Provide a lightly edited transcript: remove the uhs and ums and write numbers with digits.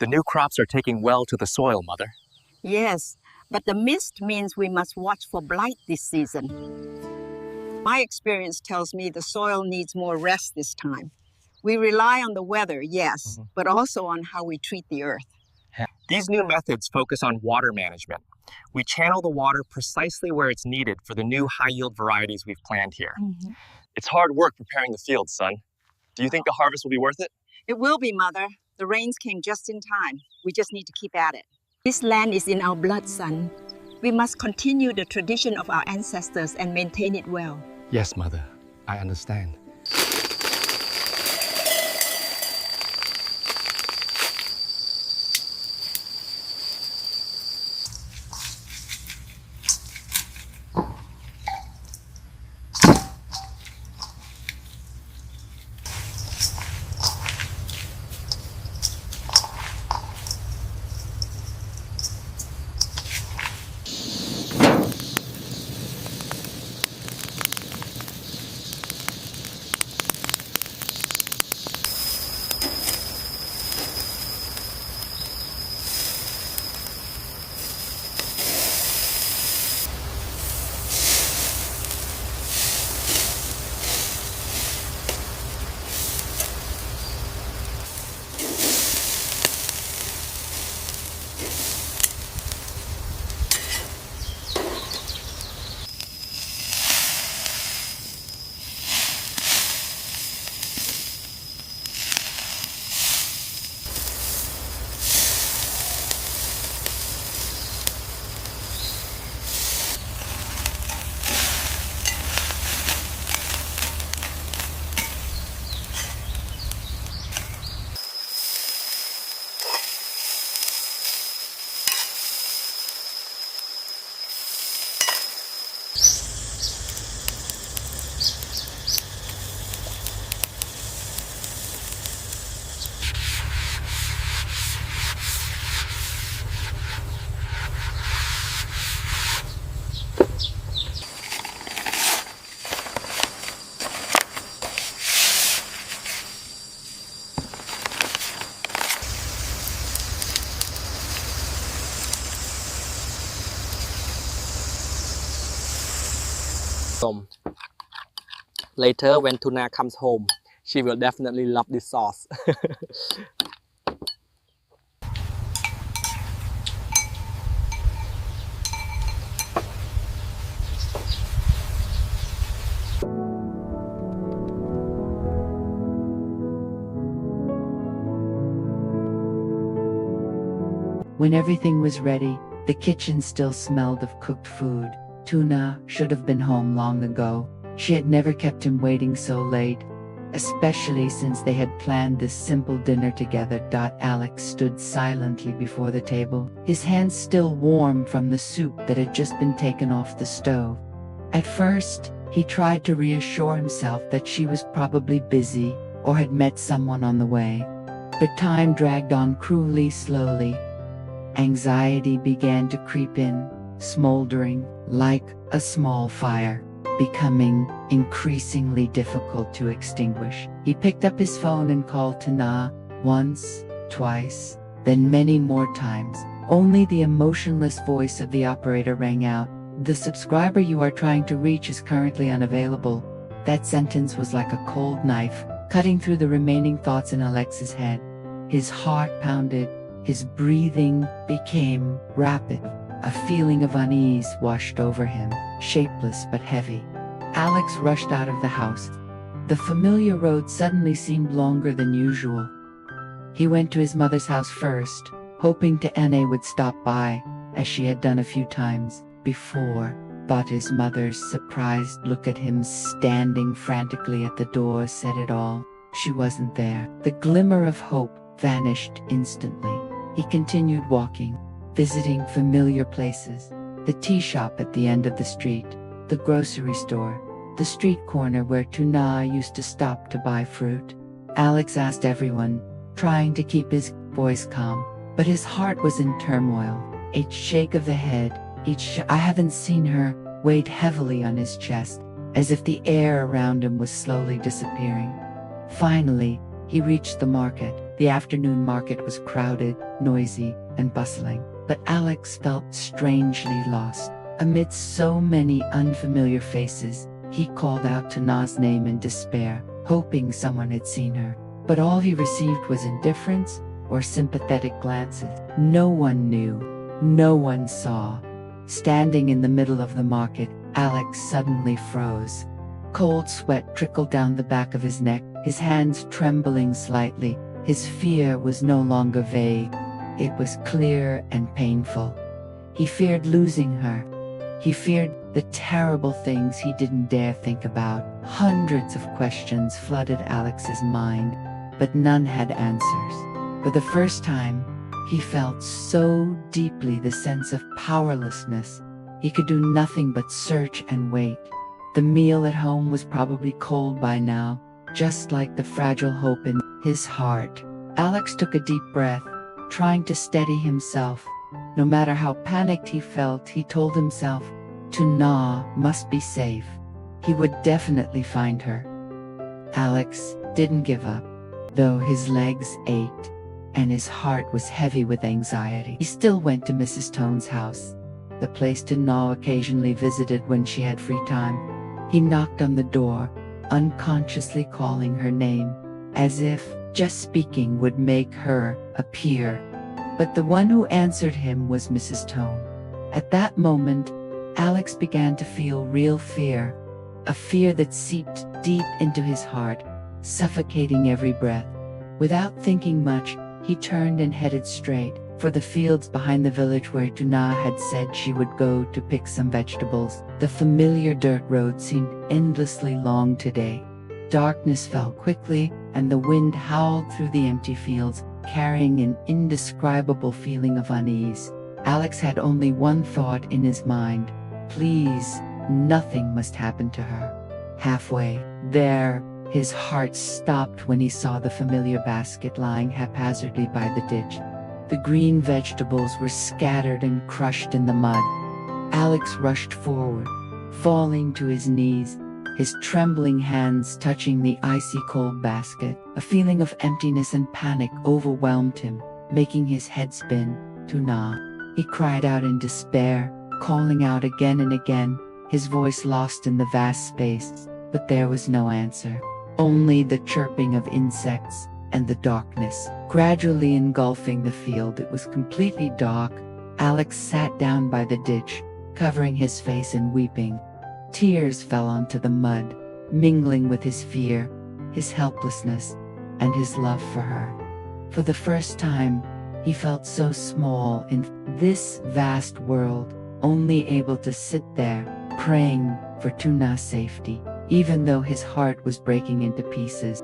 The new crops are taking well to the soil, Mother. Yes, but the mist means we must watch for blight this season. My experience tells me the soil needs more rest this time. We rely on the weather, yes, but also on how we treat the earth. These new methods focus on water management. We channel the water precisely where it's needed for the new high-yield varieties we've planted here. It's hard work preparing the field, son. Do you think the harvest will be worth it? It will be, Mother. The rains came just in time. We just need to keep at it. This land is in our blood, son. We must continue the tradition of our ancestors and maintain it well. Yes, Mother. I understand. Later, when Tuna comes home, she will definitely love this sauce. When everything was ready, the kitchen still smelled of cooked food. Tuna should have been home long ago. She had never kept him waiting so late, especially since they had planned this simple dinner together. Alex stood silently before the table, his hands still warm from the soup that had just been taken off the stove. At first, he tried to reassure himself that she was probably busy or had met someone on the way. But time dragged on cruelly slowly. Anxiety began to creep in, smoldering like a small fire, becoming increasingly difficult to extinguish. He picked up his phone and called Tana once, twice, then many more times. Only the emotionless voice of the operator rang out. "The subscriber you are trying to reach is currently unavailable." That sentence was like a cold knife, cutting through the remaining thoughts in Alex's head. His heart pounded, his breathing became rapid. A feeling of unease washed over him, shapeless but heavy. Alex rushed out of the house. The familiar road suddenly seemed longer than usual. He went to his mother's house first, hoping Anne would stop by, as she had done a few times before. But his mother's surprised look at him standing frantically at the door said it all. She wasn't there. The glimmer of hope vanished instantly. He continued walking, visiting familiar places. The tea shop at the end of the street, the grocery store, the street corner where Tuna used to stop to buy fruit. Alex asked everyone, trying to keep his voice calm, but his heart was in turmoil. Each shake of the head, "I haven't seen her," weighed heavily on his chest, as if the air around him was slowly disappearing. Finally, he reached the market. The afternoon market was crowded, noisy, and bustling, but Alex felt strangely lost. Amidst so many unfamiliar faces, he called out Tana's name in despair, hoping someone had seen her. But all he received was indifference or sympathetic glances. No one knew, no one saw. Standing in the middle of the market, Alex suddenly froze. Cold sweat trickled down the back of his neck, his hands trembling slightly. His fear was no longer vague. It was clear and painful. He feared losing her. He feared the terrible things he didn't dare think about. Hundreds of questions flooded Alex's mind, but none had answers. For the first time, he felt so deeply the sense of powerlessness. He could do nothing but search and wait. The meal at home was probably cold by now, just like the fragile hope in his heart. Alex took a deep breath, trying to steady himself. No matter how panicked he felt, he told himself, Tuna must be safe. He would definitely find her. Alex didn't give up, though his legs ached and his heart was heavy with anxiety. He still went to Mrs. Tone's house, the place Tuna occasionally visited when she had free time. He knocked on the door, unconsciously calling her name, as if just speaking would make her appear. But the one who answered him was Mrs. Tone. At that moment, Alex began to feel real fear, a fear that seeped deep into his heart, suffocating every breath. Without thinking much, he turned and headed straight for the fields behind the village where Tuna had said she would go to pick some vegetables. The familiar dirt road seemed endlessly long today. Darkness fell quickly, and the wind howled through the empty fields, carrying an indescribable feeling of unease. Alex had only one thought in his mind: please, nothing must happen to her. Halfway there, his heart stopped when he saw the familiar basket lying haphazardly by the ditch. The green vegetables were scattered and crushed in the mud. Alex rushed forward, falling to his knees, his trembling hands touching the icy cold basket. A feeling of emptiness and panic overwhelmed him, making his head spin. Tuna. He cried out in despair, calling out again and again, his voice lost in the vast space, but there was no answer. Only the chirping of insects and the darkness, gradually engulfing the field. It was completely dark. Alex sat down by the ditch, covering his face and weeping. Tears fell onto the mud, mingling with his fear, his helplessness, and his love for her. For the first time, he felt so small in this vast world, only able to sit there, praying for Tuna's safety, even though his heart was breaking into pieces.